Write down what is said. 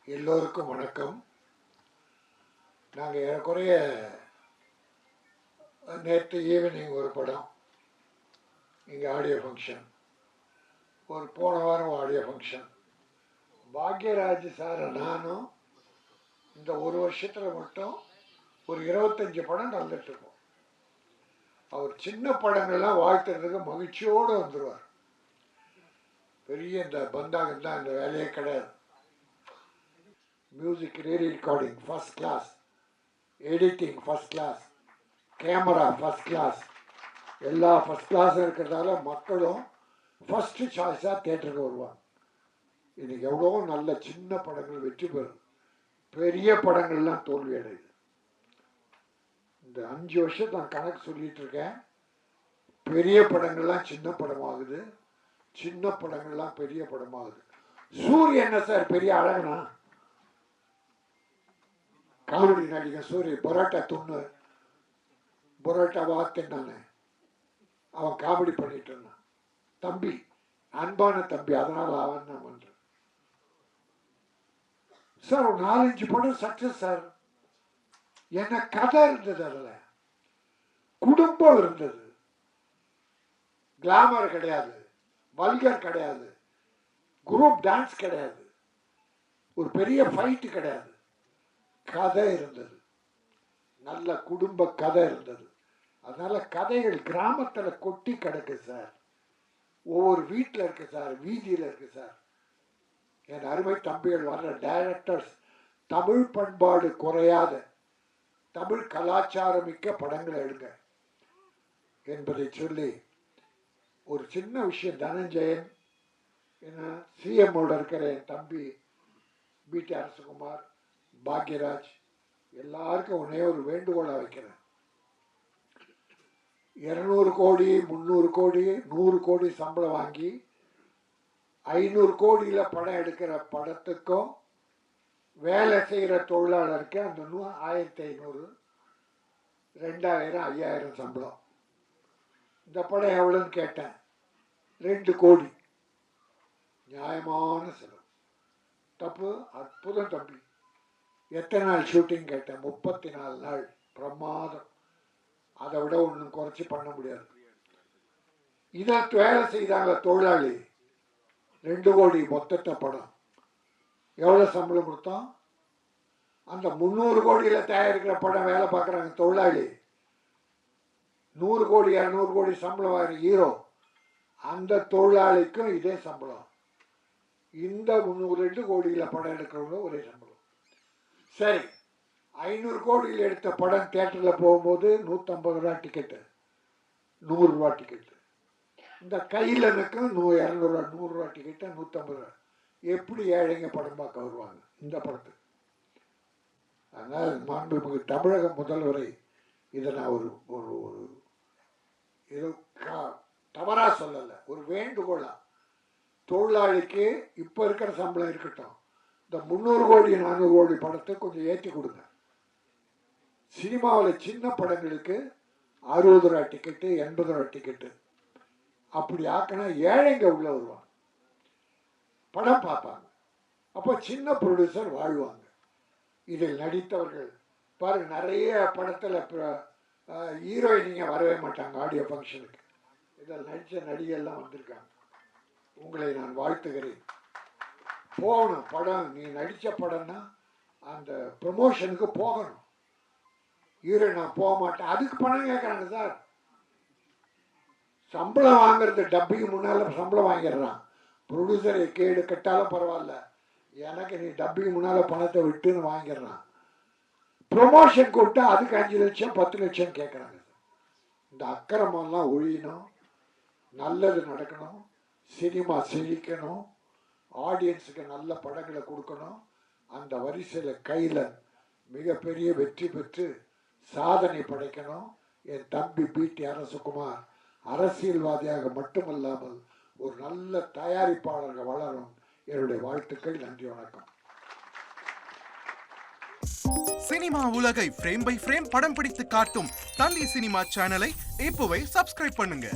எல்லோருக்கும் வணக்கம். நாங்கள் ஏறக்குறைய நேற்று ஈவினிங் ஒரு படம், இங்கே ஆடியோ ஃபங்க்ஷன், ஒரு போன வாரம் ஆடியோ ஃபங்க்ஷன். பாக்யராஜ் சார் நானும் இந்த ஒரு வருஷத்தில் மட்டும் ஒரு 25 படம் நடந்துட்டுருக்கோம். அவர் சின்ன படங்கள்லாம் வாழ்த்துறதுக்கு மகிழ்ச்சியோடு வந்துடுவார். பெரிய இந்த பந்தாங்க தான் இந்த வேலையே கிடையாது. Music rerecording first class, editing first class, camera first class, எல்லா ஃபர்ஸ்ட் கிளாஸும் இருக்கிறதால மக்களும் ஃபஸ்ட்டு சாய்ஸாக தேட்டருக்கு வருவாங்க. இன்றைக்கி எவ்வளோ நல்ல சின்ன படங்கள் வெற்றி பெறும், பெரிய படங்கள்லாம் தோல்வி அடையுது. இந்த 5 வருஷம் நான் கணக்கு சொல்லிகிட்டு இருக்கேன். பெரிய படங்கள்லாம் சின்ன படமாகுது, சின்ன படங்கள்லாம் பெரிய படமாகுது. சூரிய என்ன சார் பெரிய அழகனா? காமெடி நடிகன் சூரிய பரோட்டா துண்ணு, பரோட்டா வாத்தின்னானே, அவன் காமெடி பண்ணிட்டு இருந்தான். தம்பி, அன்பான தம்பி, அதனால் அவன் நான் பண்றேன் சார். ஒரு 4-5 படம் சக்சஸ் சார். என்ன கதை இருந்தது, அதில் குடும்பம் இருந்தது, கிளாமர் கிடையாது, வல்கர் கிடையாது, குரூப் டான்ஸ் கிடையாது, ஒரு பெரிய ஃபைட்டு கிடையாது, கதை இருந்தது, நல்ல குடும்ப கதை இருந்தது. அதனால கதைகள் கிராமத்தில் கொட்டி கிடக்கு சார், ஒவ்வொரு வீட்டில் இருக்கு சார், வீதியில் இருக்கு சார். என் அருமை தம்பிகள் வர்ற டைரக்டர்ஸ் தமிழ் பண்பாடு குறையாத தமிழ் கலாச்சாரமிக்க படங்களை எடுங்க என்பதை சொல்லி ஒரு சின்ன விஷயம். தனஞ்சயன், என்ன சிஎம்மோட இருக்கிற என் தம்பி பிடி அரசகுமார், பாக்யராஜ், எல்லாருக்கும் ஒன்னே ஒரு வேண்டுகோளை வைக்கிறேன். 200 கோடி 300 கோடி 100 கோடி சம்பளம் வாங்கி 500 கோடியில் படம் எடுக்கிற படத்துக்கும் வேலை செய்கிற தொழிலாளருக்கு அந்த 1500, 2000, 5000 சம்பளம். இந்த படம் எவ்வளோன்னு கேட்டேன், 2 கோடி. நியாயமான செலவு. தப்பு, அற்புதம் தம்பி. எத்தனை நாள் ஷூட்டிங் கேட்டேன், 34 நாள். பிரமாதம். அதை விட ஒன்றும் குறைச்சி பண்ண முடியாது. இதை வேலை செய்தாங்க தொழிலாளி, 2 கோடி மொத்தத்தை படம். எவ்வளோ சம்பளம் கொடுத்தோம்? அந்த 300 கோடியில் தயாரிக்கிற படம் வேலை பார்க்குறாங்க தொழிலாளி, 100 கோடி 200 கோடி சம்பளம் வாங்குற ஹீரோ, அந்த தொழிலாளிக்கும் இதே சம்பளம். இந்த 2 கோடியில் படம் எடுக்கிறவங்க ஒரே சம்பளம். சரி, 500 கோடியில் எடுத்த படம் தியேட்டரில் போகும்போது 150 ரூபா டிக்கெட்டு, 100 ரூபா டிக்கெட்டு. இந்த கையில் எனக்கும் 200 ரூபா 100 ரூபா டிக்கெட்டு, 150 ரூபா. எப்படி ஏழைங்க படம் பார்க்க வருவாங்க இந்த படத்துக்கு? அதனால் மாண்புமிகு தமிழக முதல்வரை இதை நான் ஒரு ஒரு ஒரு இது தவறாக சொல்லலை, ஒரு வேண்டுகோளா. தொழிலாளிக்கு இப்போ இருக்கிற சம்பளம் இருக்கட்டும், இந்த 300 கோடி 400 கோடி படத்தை கொஞ்சம் ஏற்றி கொடுங்க. சினிமாவில் சின்ன படங்களுக்கு 60 ரூபா டிக்கெட்டு, 80 ரூபா டிக்கெட்டு. அப்படி ஆக்கினா ஏழைங்க உள்ள வருவாங்க, படம் பார்ப்பாங்க. அப்போ சின்ன ப்ரொடியூசர் வாழ்வாங்க. இதில் நடித்தவர்கள் பாருங்க, நிறைய படத்தில் ஹீரோயினிங்க வரவே மாட்டாங்க ஆடியோ ஃபங்க்ஷனுக்கு. இதில் நடித்த நடிகெல்லாம் வந்திருக்காங்க. உங்களை நான் வாழ்த்துகிறேன். போகணும் படம், நீ நடித்த படம்னா அந்த ப்ரமோஷனுக்கு போகணும். ஹீரோ நான் போக மாட்டேன், அதுக்கு பணம் கேட்குறாங்க சார். சம்பளம் வாங்குறது டப்பிக்கு முன்னால் சம்பளம் வாங்கிடுறான். ப்ரொடியூசரை கேடு கட்டாலும் பரவாயில்ல, எனக்கு நீ டப்பிக்கு முன்னால் பணத்தை விட்டுன்னு வாங்கிடுறான். ப்ரொமோஷன் கூப்பிட்டா அதுக்கு 5 லட்சம் 10 லட்சம் கேட்குறாங்க. இந்த அக்கிரமெல்லாம் ஒழியணும், நல்லது நடக்கணும், சினிமா செழிக்கணும், ஆடியன்ஸுக்கு நல்ல படங்களை கொடுக்கணும். அந்த வரிசையில் கையில் மிகப்பெரிய வெற்றி பெற்று சாதனை படைக்கணும். என் தம்பி பிடி அரசகுமார் அரசியல்வாதியாக மட்டுமல்லாமல் ஒரு நல்ல தயாரிப்பாளர்கள் வளரும். என்னுடைய வாழ்த்துக்கள். நன்றி, வணக்கம். சினிமா உலகை ஃப்ரேம் பை ஃப்ரேம் படம் பிடித்து காட்டும் தந்தி சினிமா சேனலை இப்போவே சப்ஸ்கிரைப் பண்ணுங்க.